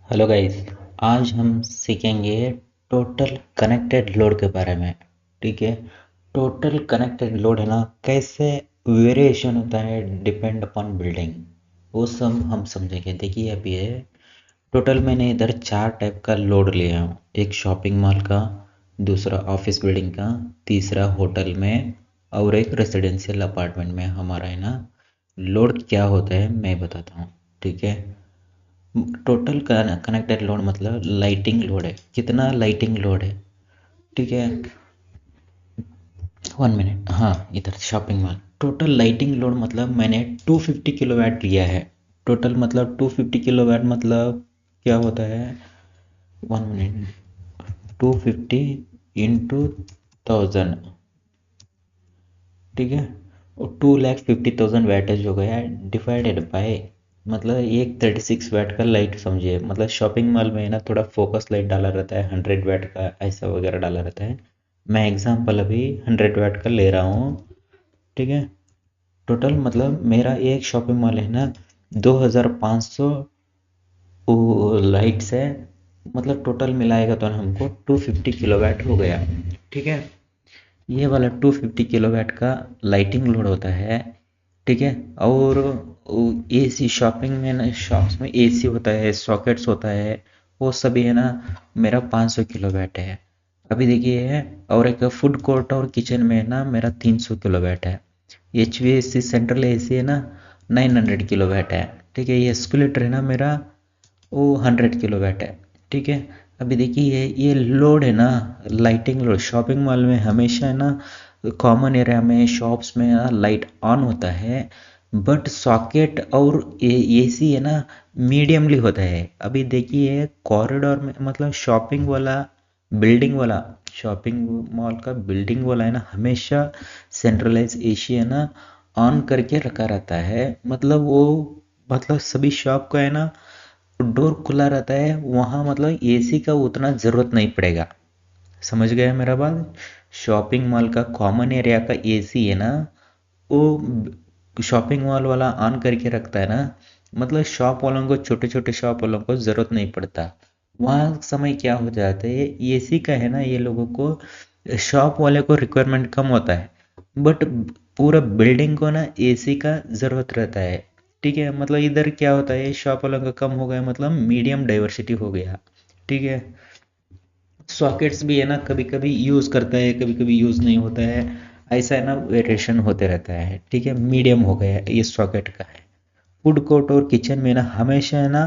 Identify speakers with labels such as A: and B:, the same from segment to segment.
A: Hello guys. आज हम सीखेंगे टोटल कनेक्टेड लोड के बारे में। ठीक है। टोटल कनेक्टेड लोड है ना, कैसे वेरिएशन होता है डिपेंड अपॉन बिल्डिंग, वो सब हम समझेंगे। देखिए अभी है टोटल मैंने इधर चार टाइप का लोड लिया हूँ। एक शॉपिंग मॉल का, दूसरा ऑफिस बिल्डिंग का, तीसरा होटल में और एक रेजिडेंशियल अपार्टमेंट में। हमारा है ना लोड क्या होता है मैं बताता हूँ। ठीक है। टोटल कनेक्टेड लोड मतलब लाइटिंग लोड है, कितना लाइटिंग लोड है। ठीक है। 1 मिनट। हाँ, इधर shopping mall total lighting load मतलब मैंने 250 किलोवाट लिया है। टोटल मतलब 250 किलोवाट मतलब क्या होता है। 1 मिनट। 250 इंटू 1000। ठीक है। और 2,50,000 वैटेज हो गया डिवाइडेड बाय, मतलब एक 36 वाट का लाइट समझिए। मतलब शॉपिंग मॉल में है ना थोड़ा फोकस लाइट डाला रहता है, 100 वाट का ऐसा वगैरह डाला रहता है। मैं एग्जांपल अभी 100 वाट का ले रहा हूँ। ठीक है। टोटल मतलब मेरा एक शॉपिंग मॉल है ना 2500 लाइट्स है। मतलब टोटल मिलाएगा तो हमको 250 किलोवाट हो गया। ठीक है। ये वाला 250 किलोवाट का लाइटिंग लोड होता है। ठीक है। और एसी शॉपिंग में ना, शॉप्स में एसी होता है, सॉकेट्स होता है, वो सभी है ना मेरा 500 किलोवाट है। अभी देखिए, और एक फूड कोर्ट और किचन में है ना मेरा 300 किलोवाट है। H V S C central AC है ना 900 किलोवाट है। ठीक है। ये स्प्लिटर है ना मेरा, वो 100 किलोवाट है। ठीक है। अभी देखिए ये लोड है ना, लाइटिंग लोड शॉपिंग मॉल में हमेशा है ना कॉमन एरिया में शॉप्स में ना लाइट ऑन होता है। बट सॉकेट और एसी है ना मीडियमली होता है। अभी देखिए कॉरिडोर में मतलब शॉपिंग वाला, बिल्डिंग वाला, शॉपिंग मॉल का बिल्डिंग वाला है ना हमेशा सेंट्रलाइज एसी है ना ऑन करके रखा रहता है। मतलब वो, मतलब सभी शॉप का है ना डोर खुला रहता है वहाँ, मतलब एसी का उतना ज़रूरत नहीं पड़ेगा। समझ गया मेरा बात। शॉपिंग मॉल का कॉमन एरिया का एसी है ना, वो शॉपिंग मॉल वाला ऑन करके रखता है ना। मतलब शॉप वालों को, छोटे छोटे शॉप वालों को ज़रूरत नहीं पड़ता। वहाँ समय क्या हो जाता है, एसी का है ना ये लोगों को, शॉप वाले को रिक्वायरमेंट कम होता है, बट पूरा बिल्डिंग को ना एसी का ज़रूरत रहता है। ठीक है। मतलब इधर क्या होता है, शॉप वालों का कम हो गया मतलब मीडियम डाइवर्सिटी हो गया। ठीक है। सॉकेट्स भी है ना कभी कभी यूज़ करता है, कभी कभी यूज़ नहीं होता है, ऐसा है ना वेरिएशन होते रहता है। ठीक है। मीडियम हो गया ये सॉकेट का है। फूड कोर्ट और किचन में ना हमेशा है ना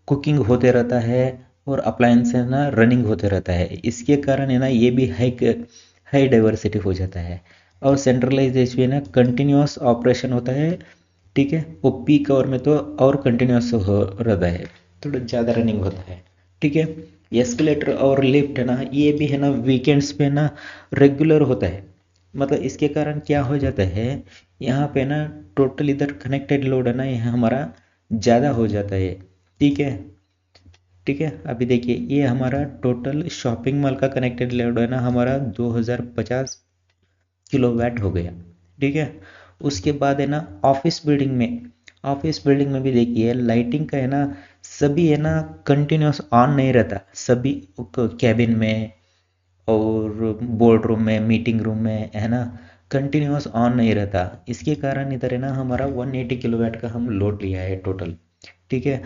A: कुकिंग होते रहता है, और अप्लायंस है ना रनिंग होते रहता है। इसके कारण है ना ये भी हाई हाई डाइवर्सिटी हो जाता है। और सेंट्रलाइजेशन है ना कंटिन्यूस ऑपरेशन होता है। ठीक है। वो पीक आवर में तो और कंटिन्यूस हो रहता है, थोड़ा ज़्यादा रनिंग होता है। ठीक है। एस्केलेटर और लिफ्ट है ना ये भी है ना वीकेंड्स पे ना रेगुलर होता है। मतलब इसके कारण क्या हो जाता है, यहाँ पे ना टोटल इधर कनेक्टेड लोड है ना यहाँ हमारा ज़्यादा हो जाता है। ठीक है। ठीक है। अभी देखिए ये हमारा टोटल शॉपिंग मॉल का कनेक्टेड लोड है ना हमारा 2050 किलोवाट हो गया। ठीक है। उसके बाद है ना ऑफिस बिल्डिंग में, ऑफिस बिल्डिंग में भी देखिए लाइटिंग का है ना सभी है ना कंटिन्यूस ऑन नहीं रहता। सभी कैबिन में और बोर्ड रूम में, मीटिंग रूम में है ना कंटिन्यूस ऑन नहीं रहता। इसके कारण इधर है ना हमारा 180 किलोवाट का हम लोड लिया है टोटल। ठीक है।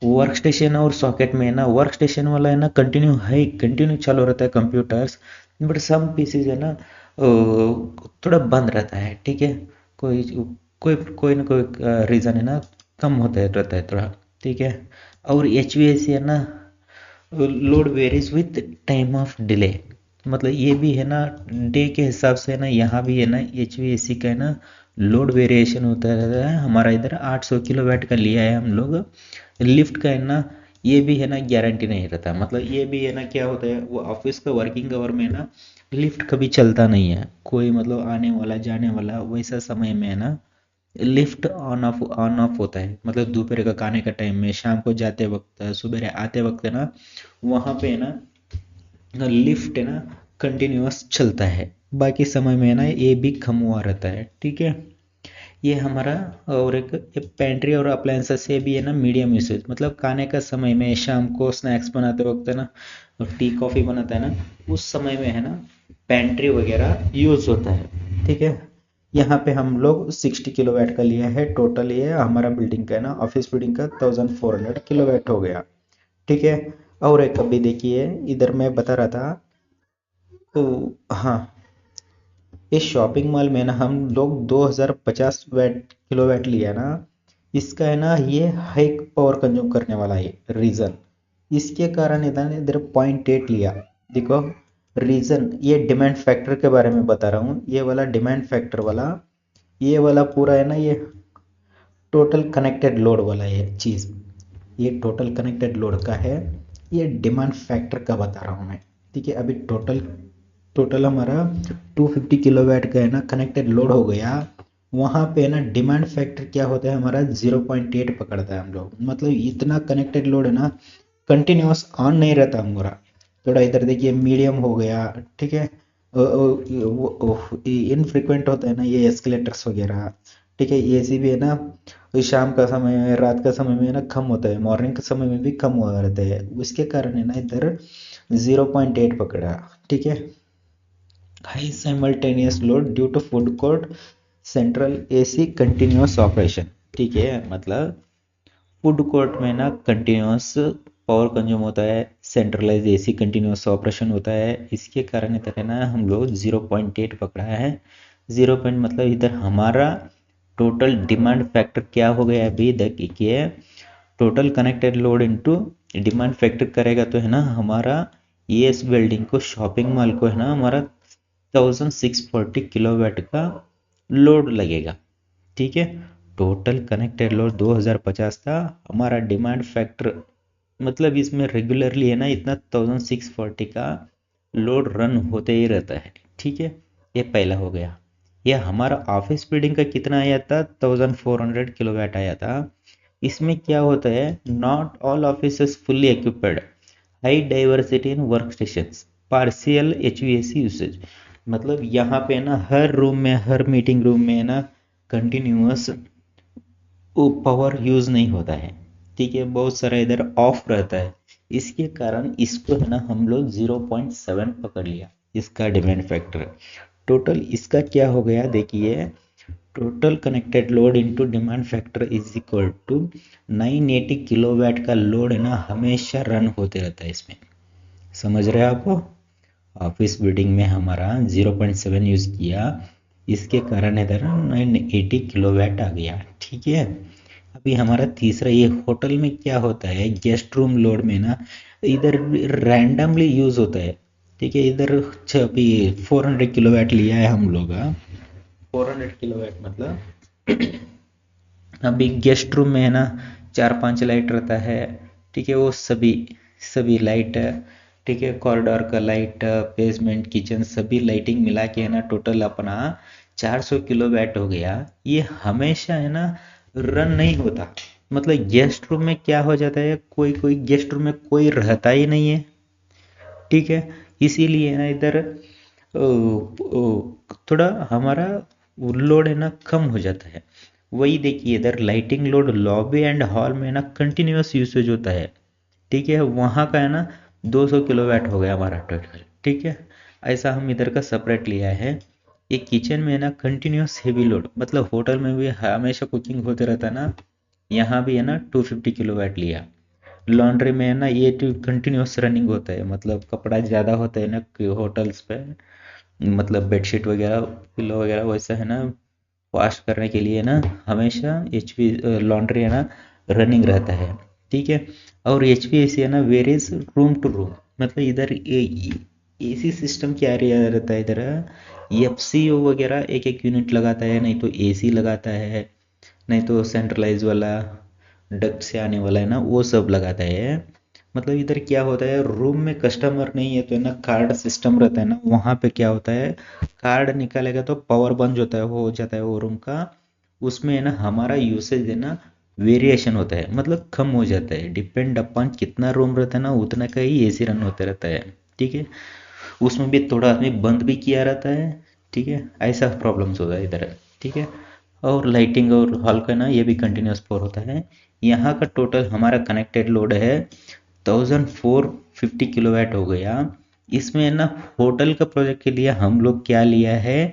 A: वर्क स्टेशन और सॉकेट में है ना, वर्क स्टेशन वाला है ना कंटिन्यू चालू रहता है कंप्यूटर्स। बट सम पीसीज है ना थोड़ा बंद रहता है। ठीक है। कोई कोई ना कोई रीज़न है ना कम होता है रहता है थोड़ा। ठीक है। और एच वी ए सी है ना load varies with time of delay. मतलब ये भी है ना डे के हिसाब से है ना, यहाँ भी है ना एच वी ए सी का है ना लोड वेरिएशन होता रहता है। हमारा इधर 800 किलोवाट का लिया है हम लोग। लिफ्ट का है ना ये भी है ना गारंटी नहीं रहता। मतलब ये भी है ना क्या होता है, वो ऑफिस का वर्किंग आवर में है ना लिफ्ट कभी चलता नहीं है। कोई मतलब आने वाला जाने वाला वैसा समय में है ना लिफ्ट ऑन ऑफ होता है। मतलब दोपहर का खाने का टाइम में, शाम को जाते वक्त, सुबह आते वक्त है ना वहाँ पे है ना लिफ्ट है ना कंटिन्यूअस चलता है। बाकी समय में है ना ये भी कम हुआ रहता है। ठीक है। ये हमारा, और एक पेंट्री और अप्लायंसेस से भी है ना मीडियम यूसेज, मतलब खाने का समय में शाम को स्नैक्स बनाते वक्त है ना, और टी कॉफ़ी बनाता है ना, उस समय में है ना पेंट्री वगैरह यूज़ होता है। ठीक है, यहाँ पे हम लोग 60 किलोवाट का लिया है टोटल। ये हमारा बिल्डिंग का है ना, ऑफिस बिल्डिंग का 1400 किलोवाट हो गया। ठीक है, और एक अभी देखिए इधर मैं बता रहा था, तो हाँ, इस शॉपिंग मॉल में ना हम लोग 2050 वैट किलोवाट लिया ना, इसका है ना ये हाई पावर कंज्यूम करने वाला है रीजन। इसके कारण इधर इधर 0.8 लिया। देखो रीजन, ये डिमांड फैक्टर के बारे में बता रहा हूँ, ये वाला डिमांड फैक्टर वाला, ये वाला पूरा है ना, ये टोटल कनेक्टेड लोड वाला ये चीज़, ये टोटल कनेक्टेड लोड का है, ये डिमांड फैक्टर का बता रहा हूँ मैं। ठीक है, अभी टोटल टोटल हमारा 250 किलोवाट का है ना कनेक्टेड लोड हो गया। वहाँ पे ना डिमांड फैक्टर क्या होता है हमारा 0.8 पकड़ता है हम लोग, मतलब इतना कनेक्टेड लोड है ना, कंटिन्यूस ऑन नहीं रहता हमारा। थोड़ा इधर देखिए मीडियम हो गया। ठीक है, इनफ्रिक्वेंट होता है ना ये एस्केलेटर्स वगैरह। ठीक है, एसी भी है ना, शाम का समय में, रात का समय में ना कम होता है, मॉर्निंग के समय में भी कम हुआ रहता है, उसके कारण है ना इधर 0.8 पकड़ा। ठीक है, high simultaneous load due to food court central AC continuous operation. ठीक है, मतलब फूड कोर्ट में ना कंटिन्यूस पावर कंज्यूम होता है, सेंट्रलाइज एसी कंटिन्यूस ऑपरेशन होता है, इसके कारण इधर है ना हम लोग 0.8 पकड़ा है। 0 पॉइंट मतलब इधर हमारा टोटल डिमांड फैक्टर क्या हो गया अभी देखिए, total connected load into demand factor करेगा तो है ना हमारा ये इस बिल्डिंग को, शॉपिंग मॉल को है ना हमारा 1640 किलोवाट का लोड लगेगा। ठीक है, टोटल कनेक्टेड लोड 2050 था, हमारा डिमांड फैक्टर मतलब इसमें रेगुलरली है ना इतना 1640 का लोड रन होते ही रहता है। ठीक है, ये पहला हो गया। यह हमारा ऑफिस बिल्डिंग का कितना आया था, 1400 किलोवाट आया था। इसमें क्या होता है, not all office fully equipped, high diversity in work stations, partial HVAC usage, मतलब यहाँ पे ना हर रूम में, हर मीटिंग रूम में ना कंटिन्यूअस वो पावर यूज़ नहीं होता है। ठीक है, बहुत सारा इधर ऑफ रहता है, इसके कारण इसको है ना हम लोग 0.7 पकड़ लिया, इसका डिमांड फैक्टर। टोटल इसका क्या हो गया देखिए, total connected load into demand factor is equal to 980 kilowatt का लोड है ना हमेशा रन होते रहता है इसमें। समझ रहे हैं आपको, ऑफिस बिल्डिंग में हमारा 0.7 यूज़ किया, इसके कारण इधर 980 किलोवाट आ गया। ठीक है, अभी हमारा तीसरा, ये होटल में क्या होता है, गेस्ट रूम लोड में ना इधर रैंडमली यूज़ होता है। ठीक है, इधर अभी 400 किलोवाट लिया है हम लोग, 400 किलोवाट मतलब अभी गेस्ट रूम में है ना 4-5 लाइट रहता है। ठीक है, वो सभी सभी लाइट, ठीक है, कॉरिडोर का लाइट, बेसमेंट, किचन, सभी लाइटिंग मिला के है ना टोटल अपना 400 किलोवाट हो गया। ये हमेशा है ना रन नहीं होता, मतलब गेस्ट रूम में क्या हो जाता है, कोई कोई गेस्ट रूम में कोई रहता ही नहीं है। ठीक है, इसीलिए ना इधर थोड़ा हमारा लोड है ना कम हो जाता है। वही देखिए इधर lighting load lobby and hall में ना कंटिन्यूस यूसेज होता है। ठीक है, वहाँ का है ना 200 किलोवाट हो गया हमारा टोटल। ठीक है, ऐसा हम इधर का सेपरेट लिया है। ये किचन में है ना कंटिन्यूस हेवी लोड, मतलब होटल में भी हमेशा कुकिंग होते रहता है ना, यहाँ भी है ना 250 किलोवाट लिया। लॉन्ड्री में है ना ये तो कंटिन्यूस रनिंग होता है, मतलब कपड़ा ज़्यादा होता है ना होटल्स पे, मतलब बेडशीट वगैरह, पिलो वगैरह, वैसा है ना वॉश करने के लिए ना हमेशा एच पी लॉन्ड्री है ना रनिंग रहता है। ठीक है, और एच पी एसी है ना वेरीज रूम टू रूम, मतलब इधर एसी सिस्टम क्या रहता है, इधर एफ सी ओ वगैरह एक एक यूनिट लगाता है, नहीं तो एसी लगाता है, नहीं तो सेंट्रलाइज वाला डक्ट से आने वाला है ना वो सब लगाता है। मतलब इधर क्या होता है, रूम में कस्टमर नहीं है तो है ना कार्ड सिस्टम रहता है ना, वहाँ पे क्या होता है, कार्ड निकालेगा तो पावर बंद होता है, हो जाता है वो रूम का, उसमें है ना हमारा यूसेज है ना वेरिएशन होता है, मतलब कम हो जाता है, डिपेंड अपॉन कितना रूम रहता है ना उतना का ही एसी रन होता रहता है। ठीक है, उसमें भी थोड़ा आदमी बंद भी किया रहता है। ठीक है, ऐसा प्रॉब्लम्स होता है इधर। ठीक है, और लाइटिंग और हॉल का ना ये भी कंटिन्यूस 4 होता है। यहाँ का टोटल हमारा कनेक्टेड लोड है 1450 किलोवाट हो गया। इसमें ना होटल का प्रोजेक्ट के लिए हम लोग क्या लिया है,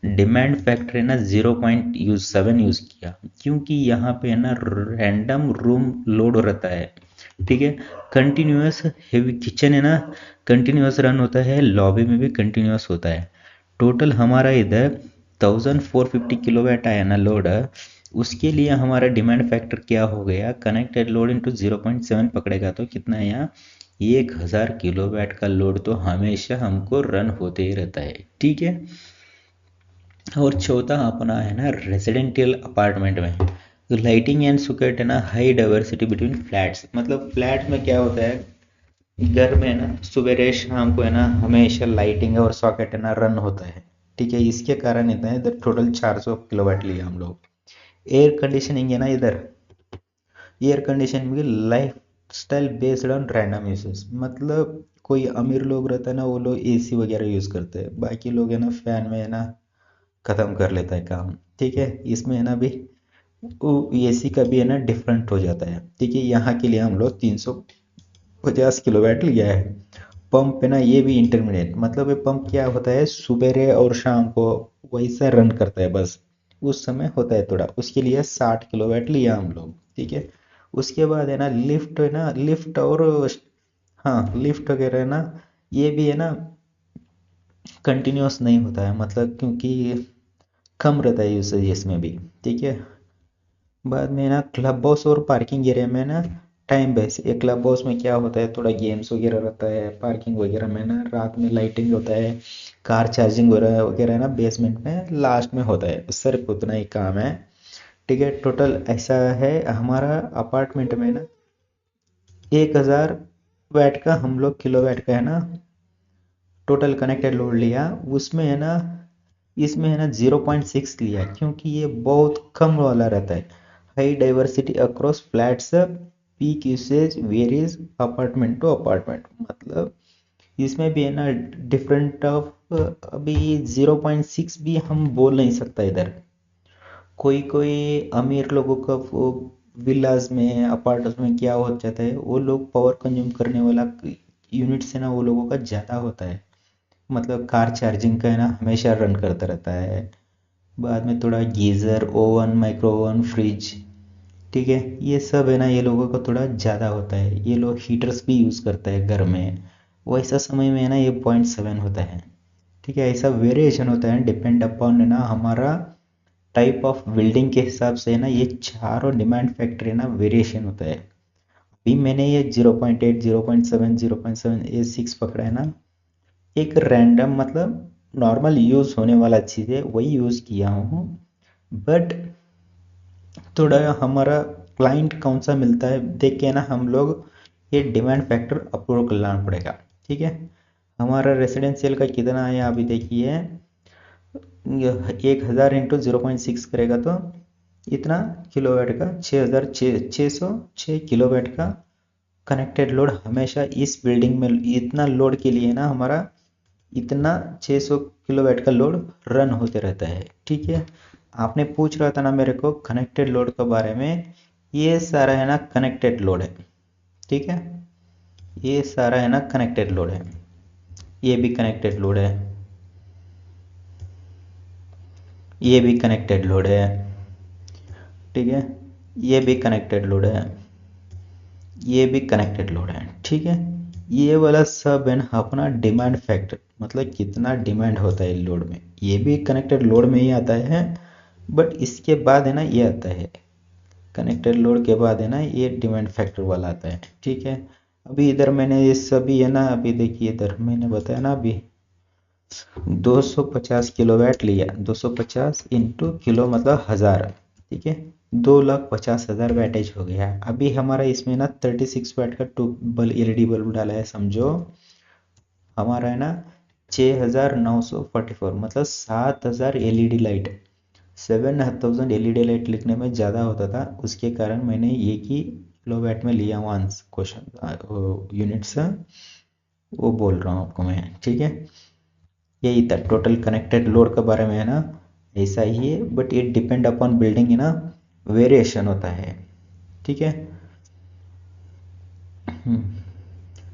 A: डिमांड फैक्टर है ना 0.7 यूज़ किया, क्योंकि यहाँ पे है ना रैंडम रूम लोड रहता है। ठीक है, कंटिन्यूस हेवी किचन है ना कंटिन्यूस रन होता है, लॉबी में भी कंटिन्यूस होता है। टोटल हमारा इधर 1450 किलोवाट आया ना लोड, उसके लिए हमारा डिमांड फैक्टर क्या हो गया, कनेक्टेड लोड इंटू 0.7 पकड़ेगा तो कितना है यहाँ, 1000 किलोवाट का लोड तो हमेशा हमको रन होते ही रहता है। ठीक है, और चौथा अपना है ना रेजिडेंशियल अपार्टमेंट में तो लाइटिंग एंड सुकेट है ना हाई डाइवर्सिटी बिटवीन फ्लैट्स। मतलब फ्लैट में क्या होता है, घर में ना सवेरे शाम को है ना हमेशा लाइटिंग और सॉकेट है ना रन होता है। ठीक है, इसके कारण इतना है इधर टोटल 400 किलोवाट लिया हम लोग। एयर कंडीशनिंग है ना इधर, एयर कंडीशनिंग भी life style based on random uses. मतलब कोई अमीर लोग रहता है ना वो लोग एसी वगैरह यूज़ करते हैं, बाकी लोग है ना फैन में है ना ख़त्म कर लेता है काम। ठीक है, इसमें है ना भी एसी का भी है ना डिफरेंट हो जाता है। ठीक है, यहाँ के लिए हम लोग 350 किलोवाट लिया है। पंप है ना ये भी इंटरमीडिएट, मतलब ये पंप क्या होता है सुबह और शाम को वैसा रन करता है, बस उस समय होता है थोड़ा, उसके लिए 60 किलोवाट लिया हम लोग। ठीक है, उसके बाद है ना लिफ्ट है ना, लिफ्ट और हाँ लिफ्ट वगैरह है ना ये भी है ना कंटिन्यूस नहीं होता है, मतलब क्योंकि कम रहता है यूसेज इसमें भी। ठीक है, बाद में ना क्लब हाउस और पार्किंग एरिया में ना टाइम बेस, एक क्लब हाउस में क्या होता है थोड़ा गेम्स वगैरह रहता है, पार्किंग वगैरह में ना रात में लाइटिंग होता है, कार चार्जिंग वगैरह वगैरह ना बेसमेंट में लास्ट में होता है, सिर्फ उतना ही काम है। ठीक है, टोटल ऐसा है हमारा अपार्टमेंट में ना 1000 वाट का हम लोग किलोवाट का है ना टोटल कनेक्टेड लोड लिया। उसमें है ना इसमें है ना 0.6 लिया, क्योंकि ये बहुत कम वाला रहता है। High diversity across flats, peak usage varies apartment to apartment. मतलब इसमें भी है ना डिफरेंट ऑफ, अभी 0.6 भी हम बोल नहीं सकता इधर। कोई कोई अमीर लोगों का वो विलाज में अपार्टमेंट में क्या हो जाता है, वो लोग पावर कंज्यूम करने वाला यूनिट से ना वो लोगों का ज़्यादा होता है। मतलब कार चार्जिंग का है ना हमेशा रन करता रहता है, बाद में थोड़ा geyser oven micro oven fridge. ठीक है, ये सब है ना ये लोगों का थोड़ा ज़्यादा होता है, ये लोग हीटर्स भी यूज़ करते हैं घर में, वैसा समय में है ना ये 0.7 होता है। ठीक है, ऐसा वेरिएशन होता है डिपेंड अपॉन है ना हमारा टाइप ऑफ बिल्डिंग के हिसाब से है ना ये चारों डिमांड फैक्टर है ना वेरिएशन होता है। अभी मैंने ये 0.8 0.7 0.7 ये 6 पकड़ा है ना, एक रैंडम मतलब नॉर्मल यूज़ होने वाला चीज़ है वही यूज़ किया हूँ। बट थोड़ा हमारा क्लाइंट कौन सा मिलता है देख के ना हम लोग ये डिमांड फैक्टर अप्रूव करना पड़ेगा। ठीक है, हमारा रेसिडेंशियल का कितना है अभी देखिए, 1000 इंटू 0.6 करेगा तो इतना किलोवाट का 6,606 किलोवाट का कनेक्टेड लोड हमेशा इस बिल्डिंग में, इतना लोड के लिए ना हमारा इतना 600 किलोवाट का लोड रन होते रहता है। ठीक है, आपने पूछ रहा था ना मेरे को कनेक्टेड लोड के बारे में, ये सारा है ना कनेक्टेड लोड है। ठीक है, ये सारा है ना कनेक्टेड लोड है, ये भी कनेक्टेड लोड है, ये भी कनेक्टेड लोड है। ठीक है, ये भी कनेक्टेड लोड है, ये भी कनेक्टेड लोड है। ठीक है, ये वाला सब है ना अपना डिमांड फैक्टर, मतलब कितना डिमांड होता है लोड में, ये भी कनेक्टेड लोड में ही आता है। बट इसके बाद है ना ये आता है कनेक्टेड लोड के बाद है ना ये डिमांड फैक्टर वाला आता है। ठीक है, अभी इधर मैंने ये सभी है ना, अभी देखिए इधर मैंने बताया ना अभी 250 किलोवाट लिया, 250 इंटू किलो मतलब 1000। ठीक है, 2,50,000 वैटेज हो गया। अभी हमारा इसमें ना 36 वाट का टू बल्ब एलईडी बल्ब डाला है, समझो हमारा है ना 6,944 मतलब 7,000 एलईडी लाइट, 7,000 एलईडी लाइट लिखने में ज़्यादा होता था, उसके कारण मैंने एक ही किलोवाट में लिया हूँ आंसर क्वेश्चन यूनिट्स, वो बोल रहा हूँ आपको मैं। ठीक है, यही था टोटल कनेक्टेड लोड के बारे में है ना, ऐसा ही है, बट ये डिपेंड अपॉन बिल्डिंग है ना, वेरिएशन होता है। ठीक है।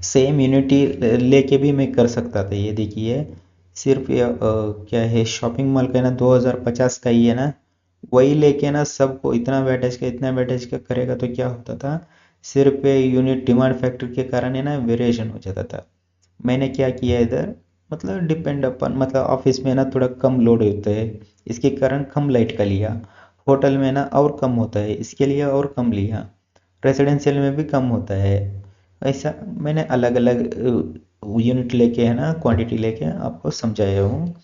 A: सेम यूनिटी लेके भी मैं कर सकता था, ये देखिए। सिर्फ ये क्या है, शॉपिंग मॉल का ना 2050 का ही है ना, वही लेके ना सबको इतना बैटेज का इतना बैटेज का करेगा तो क्या होता था, सिर्फ ये यूनिट डिमांड फैक्टर के कारण है ना वेरिएशन हो जाता था। मैंने क्या किया इधर, मतलब डिपेंड अपन, मतलब ऑफिस में ना थोड़ा कम लोड होता है, इसके कारण कम लाइट का लिया। होटल में ना और कम होता है, इसके लिए और कम लिया। रेजिडेंशियल में भी कम होता है। ऐसा मैंने अलग अलग यूनिट लेके है ना, क्वांटिटी लेके आपको समझाया हूँ।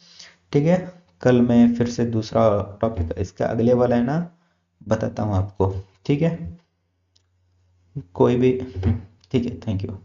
A: ठीक है। कल मैं फिर से दूसरा टॉपिक इसका अगले वाला है ना बताता हूँ आपको। ठीक है। कोई भी। ठीक है, थैंक यू।